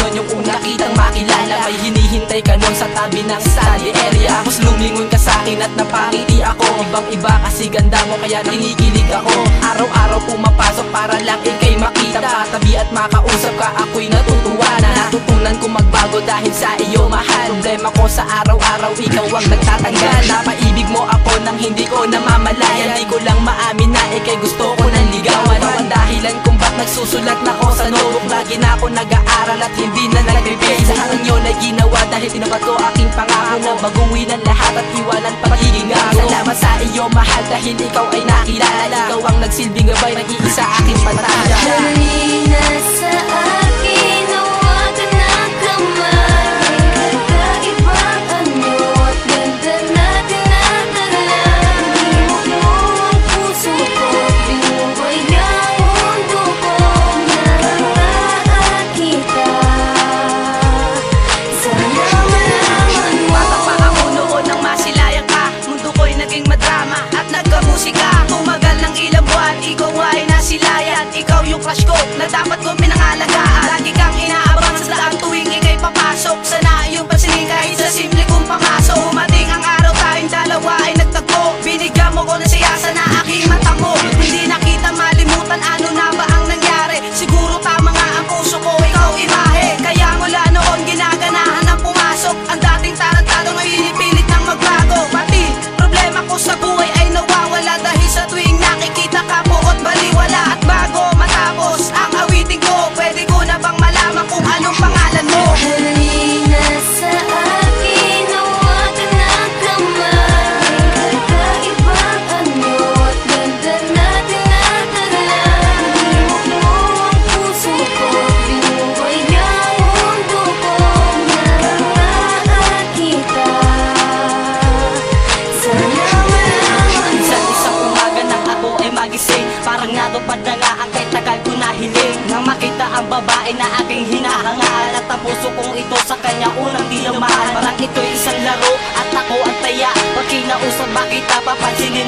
nun yung una kitang makilala. May hinihintay ka nun sa tabi ng study area. Tapos lumingon ka sa'kin at napangiti ako. Ibang iba kasi ganda mo kaya kinikilig ako. Araw-araw pumapasok para lang ikay makita. Katabi at makausap ka, ako'y natutuwa na. Natutunan ko magbago dahil sa iyo mahal. Problema ko sa araw-araw, ikaw ang nagtatanggal. Napaibig mo ako nang hindi ko namamalayan. Di ko lang maamin na ikay gusto ko ng ligawan. Ang dahilan kung ba't nagsusulat na ko sa notebook. Lagi na ako nag-aaral at hindi na nag-repay. Lahat ng yun ay ginawa dahil tinapat ko aking pangako na baguhin ang lahat at iwanan pagiging gago. Salamat sa iyo mahal dahil ikaw ay nakilala. Ikaw ang nagsilbing gabay, nag-iisa aking pantala. Halina sa akin, huwag ka na kamay. Kakaibang anyo at ganda na tinatala. Himok mo ang puso ko, binubay ang mundo ko. Nakakakita, sana malaman mo. Bata pa ako noon nang masilayan ka. Mundo ko'y naging madrama at nagkamusika. Tumagal ng ilang buwan, ikaw ay nasilayan. Ikaw yung crush ko na dapat kong pinangalagaan. Lagi kang inaabang sa daan tuwing ikay papasok. Sana iyong pansinin kahit sa simple kong pangaso. Umating ang araw tayong dalawa ay nagtagpo. Binigyan mo ko ng siyasa na aking mata mo. Hindi na kita malimutan, ano na ba ang nangyari? Siguro tama nga ang puso ko, ikaw imahe. Kaya mula noon ginaganahan ang pumasok. Ang dating tarantado ngayon pinipilit ng magbago. Pati problema ko sa buhay ay nawawala dahil sa tuwing nakikita ka buot baliwala. At bago matapos ang awitin ko, pwede ko na bang malaman kung anong pangalan mo? Halina sa akin, huwag ka na kamay. Kakaibang anyo at ganda na tinatala. Himok mo ang puso ko, binubay ang mundo ko. Nakakakita, sana malaman mo. Sa isang umaga nang ako ay magising, parang natupad na nga ang kay tagal ko na hiling. Nang makita ang babae na aking hinahangal at ang puso kong ito sa kanya unang di mahal. Parang ito'y isang laro at ako ang taya. Pag kinausap ba kita papansinin